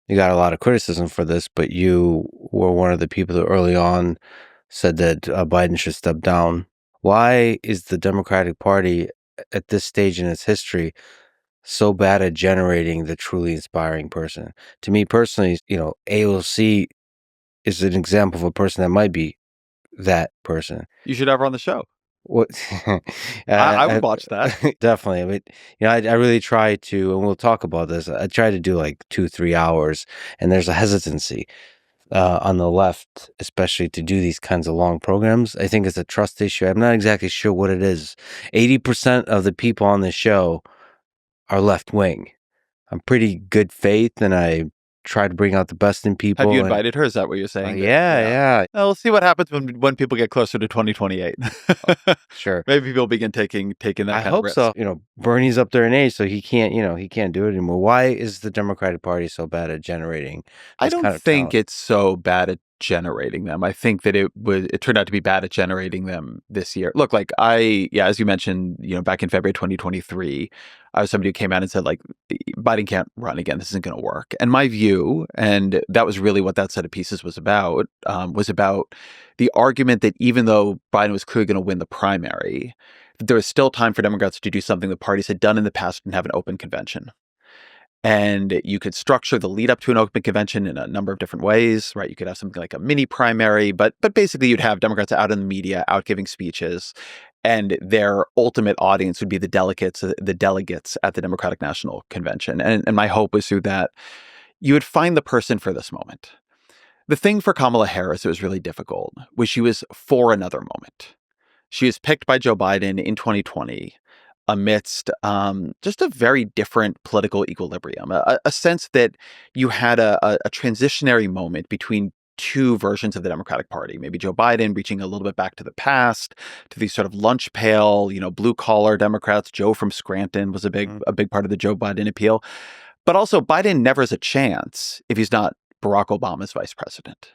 you got a lot of criticism for this, but you were one of the people that early on said that Biden should step down. Why is the Democratic Party at this stage in its history so bad at generating the truly inspiring person? To me personally, AOC is an example of a person that might be that person. You should have her on the show. What? I would watch that. Definitely. But, I really try to, and we'll talk about this. I try to do like 2-3 hours, and there's a hesitancy on the left, especially to do these kinds of long programs. I think it's a trust issue. I'm not exactly sure what it is. 80% of the people on the show are left wing. I'm pretty good faith, and I try to bring out the best in people. Have you invited her? Is that what you're saying? Yeah. Well, we'll see what happens when people get closer to 2028. Sure. Maybe people begin taking that kind of risk. I hope so. Bernie's up there in age, so he can't do it anymore. Why is the Democratic Party so bad at generating I this don't kind of think talent? it's so bad at generating them. I think that it turned out to be bad at generating them this year. Look, like as you mentioned, back in February 2023, I was somebody who came out and said, like, Biden can't run again. This isn't going to work. And my view, and that was really what that set of pieces was about the argument that even though Biden was clearly going to win the primary, that there was still time for Democrats to do something the parties had done in the past and have an open convention. And you could structure the lead up to an open convention in a number of different ways, right? You could have something like a mini primary, but basically you'd have Democrats out in the media, out giving speeches, and their ultimate audience would be the delegates at the Democratic National Convention. And my hope was through that you would find the person for this moment. The thing for Kamala Harris that was really difficult was she was for another moment. She was picked by Joe Biden in 2020 amidst just a very different political equilibrium, a sense that you had a transitionary moment between two versions of the Democratic Party. Maybe Joe Biden reaching a little bit back to the past, to these sort of lunch pail, blue collar Democrats. Joe from Scranton was a big part of the Joe Biden appeal. But also Biden never has a chance if he's not Barack Obama's vice president.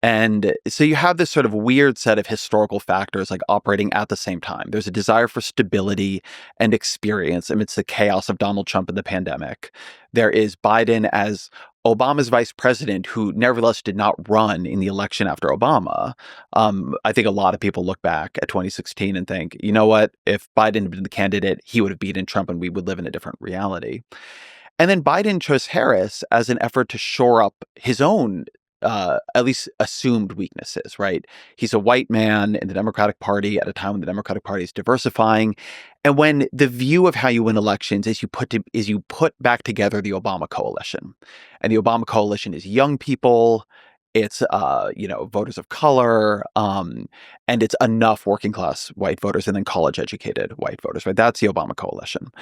And so you have this sort of weird set of historical factors like operating at the same time. There's a desire for stability and experience amidst the chaos of Donald Trump and the pandemic. There is Biden as Obama's vice president, who nevertheless did not run in the election after Obama. I think a lot of people look back at 2016 and think, you know what, if Biden had been the candidate, he would have beaten Trump and we would live in a different reality. And then Biden chose Harris as an effort to shore up his own at least assumed weaknesses, right? He's a white man in the Democratic Party at a time when the Democratic Party is diversifying. And when the view of how you win elections is you put back together the Obama coalition. And the Obama coalition is young people, it's voters of color, and it's enough working class white voters and then college educated white voters, right? That's the Obama coalition.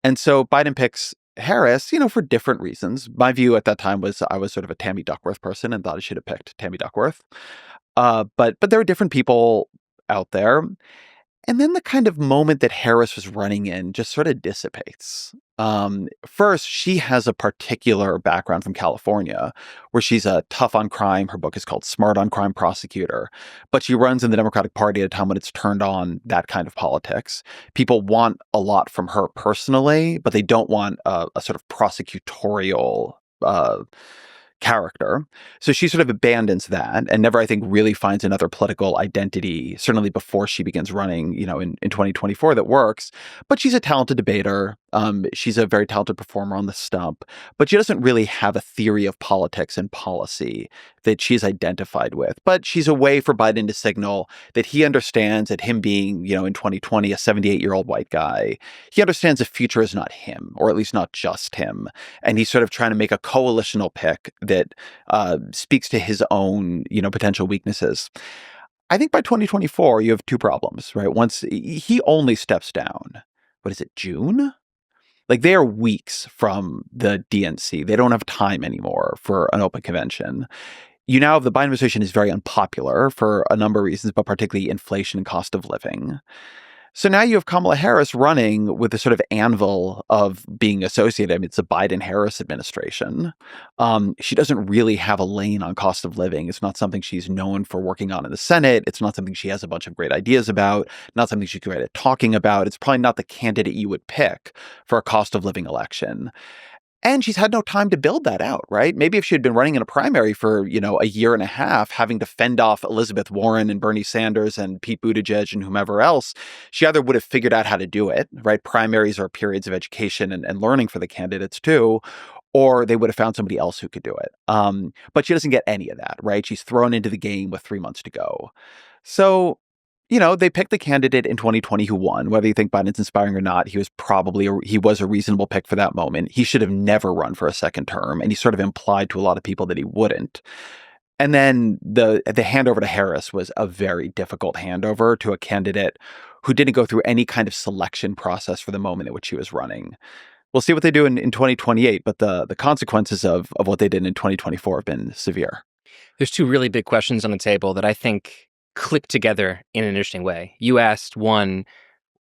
And so Biden picks Harris, for different reasons. My view at that time was I was sort of a Tammy Duckworth person and thought I should have picked Tammy Duckworth. But there were different people out there. And then the kind of moment that Harris was running in just sort of dissipates. First, she has a particular background from California where she's a tough on crime. Her book is called Smart on Crime Prosecutor. But she runs in the Democratic Party at a time when it's turned on that kind of politics. People want a lot from her personally, but they don't want a sort of prosecutorial character. So she sort of abandons that and never, I think, really finds another political identity, certainly before she begins running, in 2024 that works. But she's a talented debater. She's a very talented performer on the stump, but she doesn't really have a theory of politics and policy that she's identified with. But she's a way for Biden to signal that he understands that him being, in 2020, a 78-year-old white guy, he understands the future is not him, or at least not just him. And he's sort of trying to make a coalitional pick that speaks to his own, potential weaknesses. I think by 2024, you have two problems, right? Once he only steps down, what is it, June? Like, they are weeks from the DNC. They don't have time anymore for an open convention. You now have the Biden administration is very unpopular for a number of reasons, but particularly inflation and cost of living. So now you have Kamala Harris running with the sort of anvil of being associated. I mean, it's a Biden-Harris administration. She doesn't really have a lane on cost of living. It's not something she's known for working on in the Senate. It's not something she has a bunch of great ideas about, not something she's great at talking about. It's probably not the candidate you would pick for a cost of living election. And she's had no time to build that out, right? Maybe if she had been running in a primary for, a year and a half, having to fend off Elizabeth Warren and Bernie Sanders and Pete Buttigieg and whomever else, she either would have figured out how to do it, right? Primaries are periods of education and learning for the candidates too, or they would have found somebody else who could do it. But she doesn't get any of that, right? She's thrown into the game with 3 months to go. So, they picked the candidate in 2020 who won. Whether you think Biden's inspiring or not, he was a reasonable pick for that moment. He should have never run for a second term, and he sort of implied to a lot of people that he wouldn't. And then the handover to Harris was a very difficult handover to a candidate who didn't go through any kind of selection process for the moment at which he was running. We'll see what they do in 2028, but the consequences of what they did in 2024 have been severe. There's two really big questions on the table that I think click together in an interesting way. You asked, one,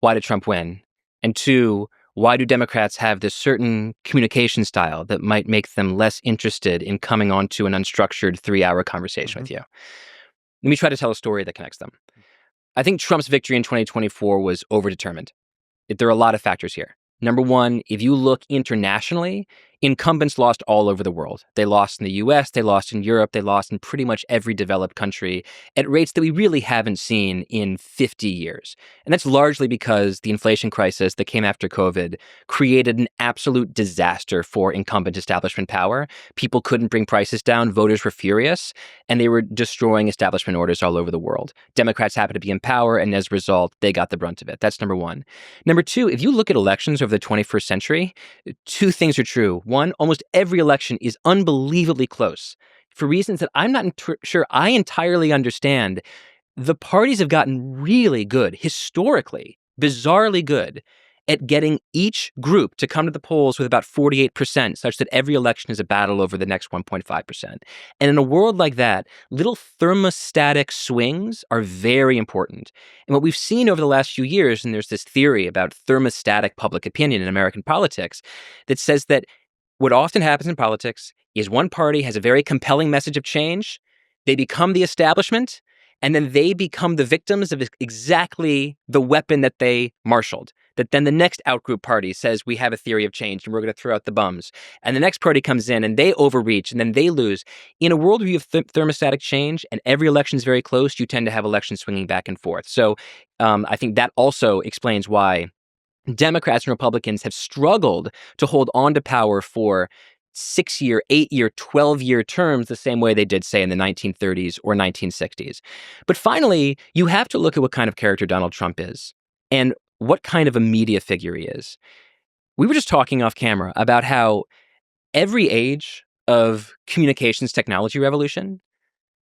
why did Trump win? And two, why do Democrats have this certain communication style that might make them less interested in coming onto an unstructured 3-hour conversation with you? Let me try to tell a story that connects them. I think Trump's victory in 2024 was overdetermined. There are a lot of factors here. Number one, if you look internationally, incumbents lost all over the world. They lost in the US, they lost in Europe, they lost in pretty much every developed country at rates that we really haven't seen in 50 years. And that's largely because the inflation crisis that came after COVID created an absolute disaster for incumbent establishment power. People couldn't bring prices down, voters were furious, and they were destroying establishment orders all over the world. Democrats happened to be in power, and as a result, they got the brunt of it. That's number one. Number two, if you look at elections over the 21st century, two things are true. One, almost every election is unbelievably close. For reasons that I'm not sure I entirely understand, the parties have gotten really good, historically, bizarrely good, at getting each group to come to the polls with about 48%, such that every election is a battle over the next 1.5%. And in a world like that, little thermostatic swings are very important. And what we've seen over the last few years, and there's this theory about thermostatic public opinion in American politics that says that what often happens in politics is one party has a very compelling message of change, they become the establishment, and then they become the victims of exactly the weapon that they marshaled. That then the next outgroup party says, we have a theory of change and we're going to throw out the bums. And the next party comes in and they overreach and then they lose. In a world where you have thermostatic change and every election is very close, you tend to have elections swinging back and forth. So I think that also explains why Democrats and Republicans have struggled to hold on to power for 6-year, 8-year, 12-year terms the same way they did, say, in the 1930s or 1960s. But finally, you have to look at what kind of character Donald Trump is and what kind of a media figure he is. We were just talking off camera about how every age of communications technology revolution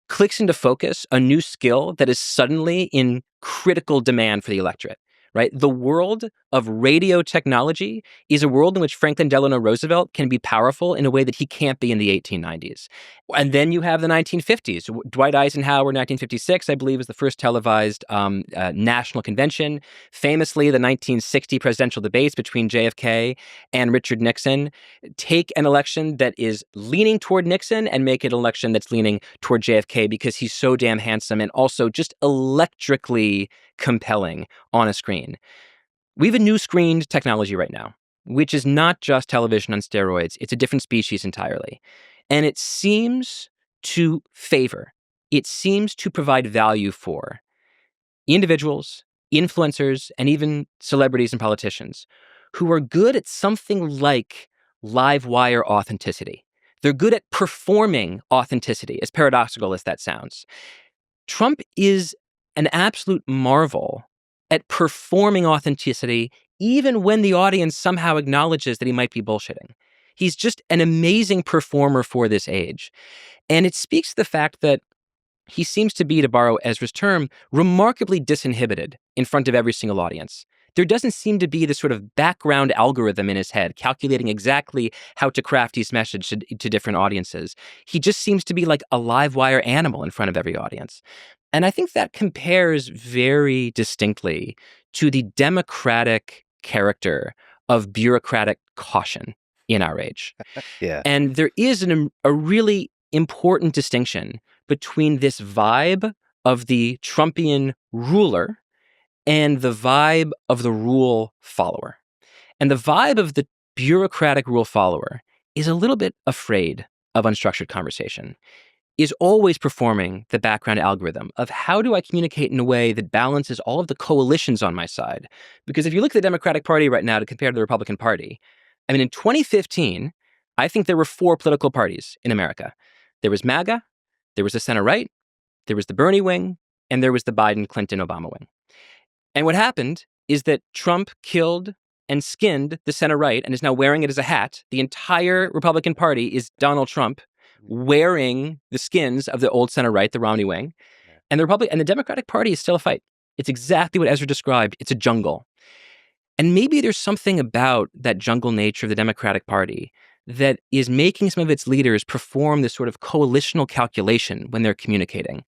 clicks into focus a new skill that is suddenly in critical demand for the electorate. Right? The world of radio technology is a world in which Franklin Delano Roosevelt can be powerful in a way that he can't be in the 1890s. And then you have the 1950s. Dwight Eisenhower, 1956, I believe, is the first televised national convention. Famously, the 1960 presidential debates between JFK and Richard Nixon take an election that is leaning toward Nixon and make it an election that's leaning toward JFK because he's so damn handsome and also just electrically compelling on a screen. We have a new screened technology right now, which is not just television on steroids. It's a different species entirely. And it seems to provide value for individuals, influencers, and even celebrities and politicians who are good at something like live wire authenticity. They're good at performing authenticity, as paradoxical as that sounds. Trump is an absolute marvel at performing authenticity, even when the audience somehow acknowledges that he might be bullshitting. He's just an amazing performer for this age. And it speaks to the fact that he seems to be, to borrow Ezra's term, remarkably disinhibited in front of every single audience. There doesn't seem to be this sort of background algorithm in his head calculating exactly how to craft his message to different audiences. He just seems to be like a live wire animal in front of every audience. And I think that compares very distinctly to the democratic character of bureaucratic caution in our age. Yeah. And there is a really important distinction between this vibe of the Trumpian ruler and the vibe of the rule follower. And the vibe of the bureaucratic rule follower is a little bit afraid of unstructured conversation, is always performing the background algorithm of how do I communicate in a way that balances all of the coalitions on my side? Because if you look at the Democratic Party right now to compare to the Republican Party, I mean, in 2015, I think there were 4 political parties in America. There was MAGA, there was the center right, there was the Bernie wing, and there was the Biden, Clinton, Obama wing. And what happened is that Trump killed and skinned the center right and is now wearing it as a hat. The entire Republican Party is Donald Trump wearing the skins of the old center right, the Romney wing. And the Democratic Party is still a fight. It's exactly what Ezra described. It's a jungle. And maybe there's something about that jungle nature of the Democratic Party that is making some of its leaders perform this sort of coalitional calculation when they're communicating,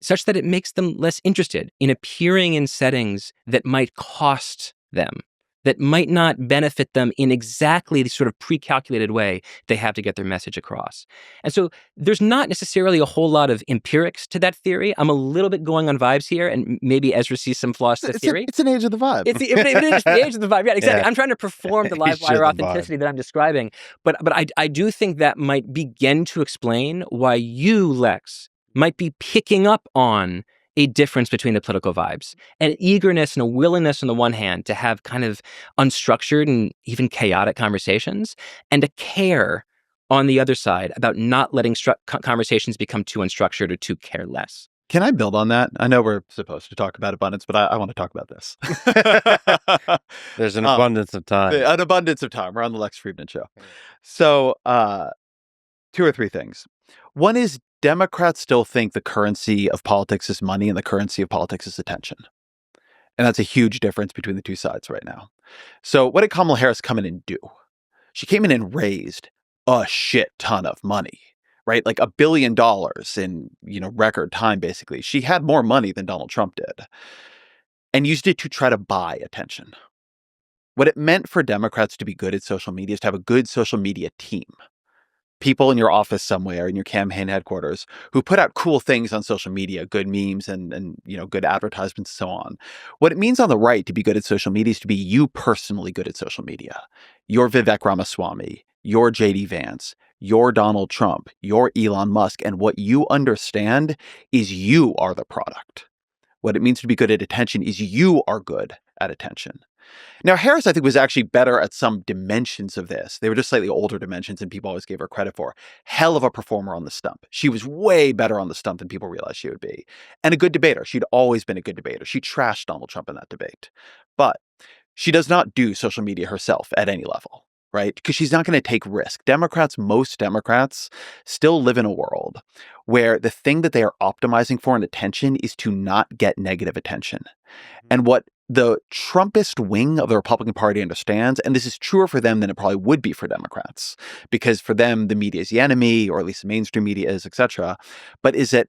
such that it makes them less interested in appearing in settings that might cost them, that might not benefit them in exactly the sort of pre-calculated way they have to get their message across. And so there's not necessarily a whole lot of empirics to that theory. I'm a little bit going on vibes here, and maybe Ezra sees some flaws to the theory. It's an age of the vibe. It is the age of the vibe. Yeah, exactly. Yeah. I'm trying to perform the live wire authenticity that I'm describing. But I do think that might begin to explain why you, Lex, might be picking up on a difference between the political vibes, an eagerness and a willingness on the one hand to have kind of unstructured and even chaotic conversations, and a care on the other side about not letting conversations become too unstructured or too careless. Can I build on that? I know we're supposed to talk about abundance, but I want to talk about this. There's an abundance of time. An abundance of time. We're on the Lex Fridman Show. So 2 or 3 things. One is Democrats still think the currency of politics is money and the currency of politics is attention. And that's a huge difference between the two sides right now. So what did Kamala Harris come in and do? She came in and raised a shit ton of money, right? Like $1 billion in, record time, basically. She had more money than Donald Trump did and used it to try to buy attention. What it meant for Democrats to be good at social media is to have a good social media team. People in your office somewhere, in your campaign headquarters, who put out cool things on social media, good memes and good advertisements and so on. What it means on the right to be good at social media is to be you personally good at social media. You're Vivek Ramaswamy, you're JD Vance, you're Donald Trump, you're Elon Musk, and what you understand is you are the product. What it means to be good at attention is you are good at attention. Now, Harris, I think, was actually better at some dimensions of this. They were just slightly older dimensions than people always gave her credit for. Hell of a performer on the stump. She was way better on the stump than people realized she would be. And a good debater. She'd always been a good debater. She trashed Donald Trump in that debate. But she does not do social media herself at any level, right? Because she's not going to take risk. Most Democrats still live in a world where the thing that they are optimizing for in attention is to not get negative attention. And what the Trumpist wing of the Republican Party understands, and this is truer for them than it probably would be for Democrats, because for them, the media is the enemy, or at least the mainstream media is, etc., but is that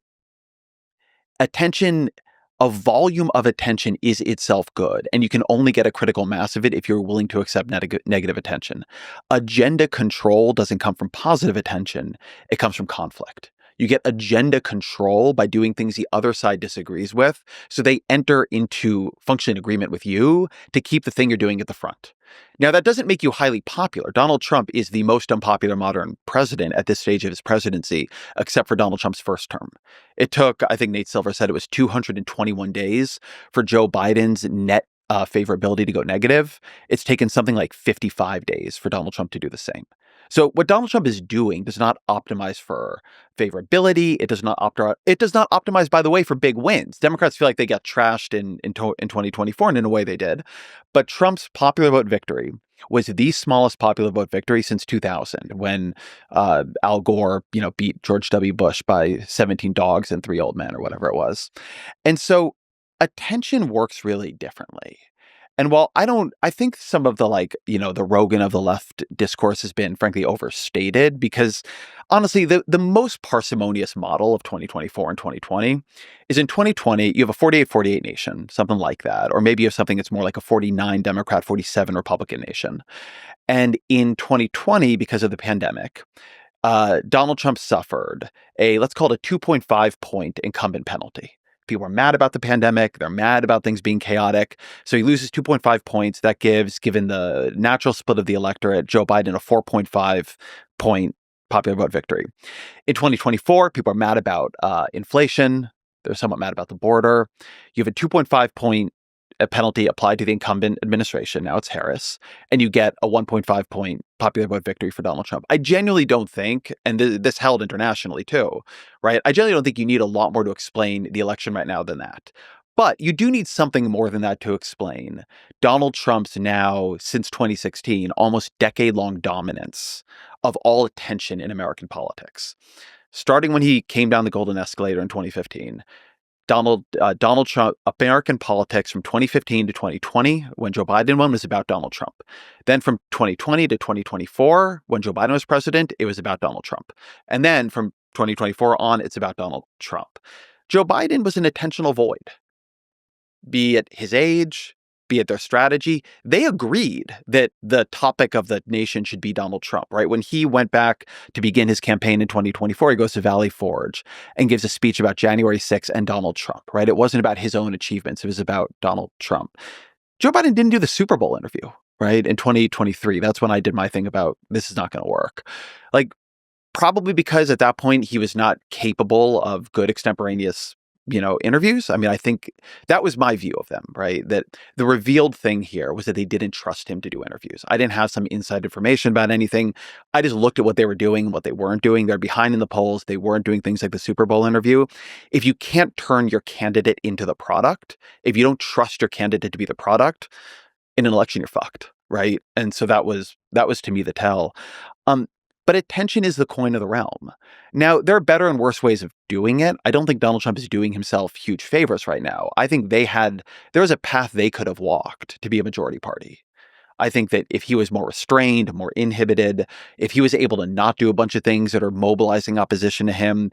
attention, a volume of attention is itself good, and you can only get a critical mass of it if you're willing to accept negative attention. Agenda control doesn't come from positive attention, it comes from conflict. You get agenda control by doing things the other side disagrees with, so they enter into functioning agreement with you to keep the thing you're doing at the front. Now, that doesn't make you highly popular. Donald Trump is the most unpopular modern president at this stage of his presidency, except for Donald Trump's first term. It took, I think Nate Silver said it was 221 days for Joe Biden's net favorability to go negative. It's taken something like 55 days for Donald Trump to do the same. So what Donald Trump is doing does not optimize for favorability. It does not optimize, by the way, for big wins. Democrats feel like they got trashed in 2024, and in a way they did. But Trump's popular vote victory was the smallest popular vote victory since 2000, when Al Gore, beat George W. Bush by 17 dogs and 3 old men, or whatever it was. And so attention works really differently. And while I think some of the the Rogan of the left discourse has been frankly overstated, because honestly, the most parsimonious model of 2024 and 2020 is in 2020, you have a 48-48 nation, something like that. Or maybe you have something that's more like a 49 Democrat, 47 Republican nation. And in 2020, because of the pandemic, Donald Trump suffered let's call it a 2.5 point incumbent penalty. People are mad about the pandemic. They're mad about things being chaotic. So he loses 2.5 points. That gives, given the natural split of the electorate, Joe Biden a 4.5 point popular vote victory. In 2024, people are mad about inflation. They're somewhat mad about the border. You have a 2.5 point penalty applied to the incumbent administration. Now it's Harris. And you get a 1.5 point popular vote victory for Donald Trump. I genuinely don't think, and this held internationally too, right? I genuinely don't think you need a lot more to explain the election right now than that. But you do need something more than that to explain Donald Trump's now, since 2016, almost decade-long dominance of all attention in American politics. Starting when he came down the golden escalator in 2015, Donald Trump, American politics from 2015 to 2020, when Joe Biden won, was about Donald Trump. Then from 2020 to 2024, when Joe Biden was president, it was about Donald Trump. And then from 2024 on, it's about Donald Trump. Joe Biden was an attentional void. Be it his age, be it their strategy, they agreed that the topic of the nation should be Donald Trump, right? When he went back to begin his campaign in 2024, he goes to Valley Forge and gives a speech about January 6th and Donald Trump, right? It wasn't about his own achievements. It was about Donald Trump. Joe Biden didn't do the Super Bowl interview, right? In 2023, that's when I did my thing about this is not going to work. Like, probably because at that point he was not capable of good extemporaneous interviews. I mean, I think that was my view of them, right? That the revealed thing here was that they didn't trust him to do interviews. I didn't have some inside information about anything. I just looked at what they were doing, what they weren't doing. They're behind in the polls. They weren't doing things like the Super Bowl interview. If you can't turn your candidate into the product, if you don't trust your candidate to be the product, in an election, you're fucked, right? And so that was to me the tell. But attention is the coin of the realm. Now, there are better and worse ways of doing it. I don't think Donald Trump is doing himself huge favors right now. I think there was a path they could have walked to be a majority party. I think that if he was more restrained, more inhibited, if he was able to not do a bunch of things that are mobilizing opposition to him,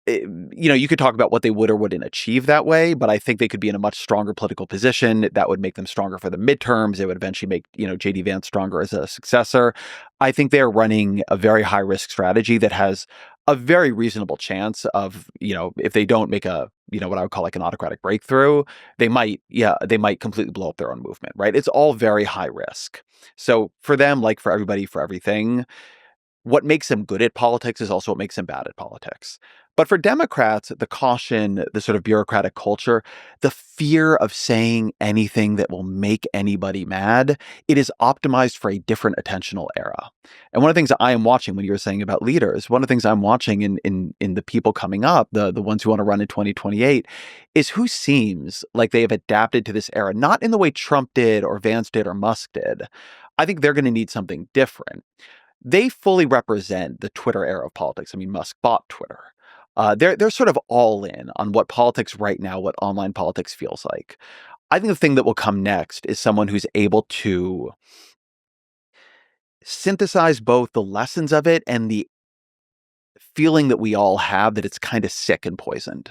you could talk about what they would or wouldn't achieve that way, but I think they could be in a much stronger political position. That would make them stronger for the midterms. It would eventually make, J.D. Vance stronger as a successor. I think they're running a very high risk strategy that has a very reasonable chance of, if they don't make a, what I would call like an autocratic breakthrough, they might completely blow up their own movement, right? It's all very high risk. So for them, like for everybody, for everything, what makes them good at politics is also what makes them bad at politics. But for Democrats, the caution, the sort of bureaucratic culture, the fear of saying anything that will make anybody mad, it is optimized for a different attentional era. And one of the things I am watching when you were saying about leaders, one of the things I'm watching in the people coming up, the ones who want to run in 2028, is who seems like they have adapted to this era, not in the way Trump did or Vance did or Musk did. I think they're going to need something different. They fully represent the Twitter era of politics. I mean, Musk bought Twitter. They're sort of all in on what politics right now, what online politics feels like. I think the thing that will come next is someone who's able to synthesize both the lessons of it and the feeling that we all have that it's kind of sick and poisoned,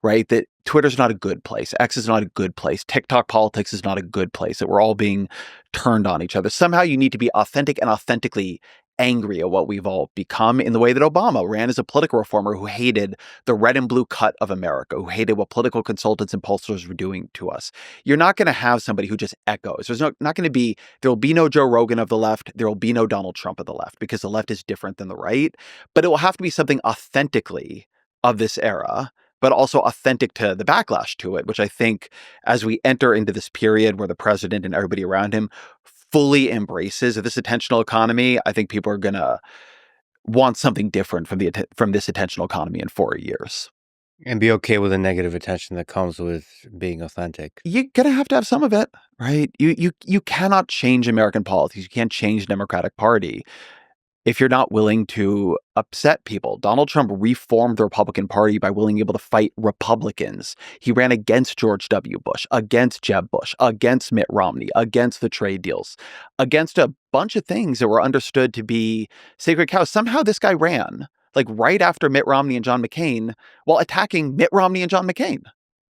right? That Twitter's not a good place. X is not a good place. TikTok politics is not a good place, that we're all being turned on each other. Somehow you need to be authentic and authentically angry at what we've all become, in the way that Obama ran as a political reformer who hated the red and blue cut of America, who hated what political consultants and pollsters were doing to us. You're not going to have somebody who just echoes. There will be no Joe Rogan of the left. There will be no Donald Trump of the left, because the left is different than the right. But it will have to be something authentically of this era, but also authentic to the backlash to it, which I think as we enter into this period where the president and everybody around him fully embraces this attentional economy, I think people are going to want something different from this attentional economy in 4 years. And be okay with the negative attention that comes with being authentic. You're going to have some of it, right? You cannot change American politics. You can't change the Democratic Party if you're not willing to upset people. Donald Trump reformed the Republican Party by being able to fight Republicans. He ran against George W. Bush, against Jeb Bush, against Mitt Romney, against the trade deals, against a bunch of things that were understood to be sacred cows. Somehow this guy ran, like right after Mitt Romney and John McCain, while attacking Mitt Romney and John McCain.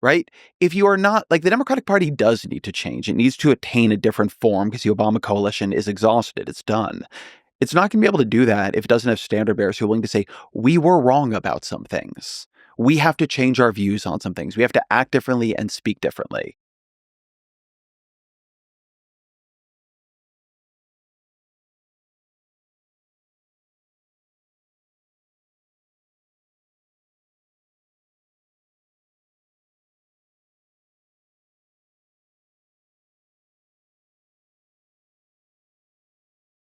Right? If you are not, like, the Democratic Party does need to change. It needs to attain a different form because the Obama coalition is exhausted. It's done. It's not going to be able to do that if it doesn't have standard bearers who are willing to say, we were wrong about some things. we have to change our views on some things. We have to act differently and speak differently.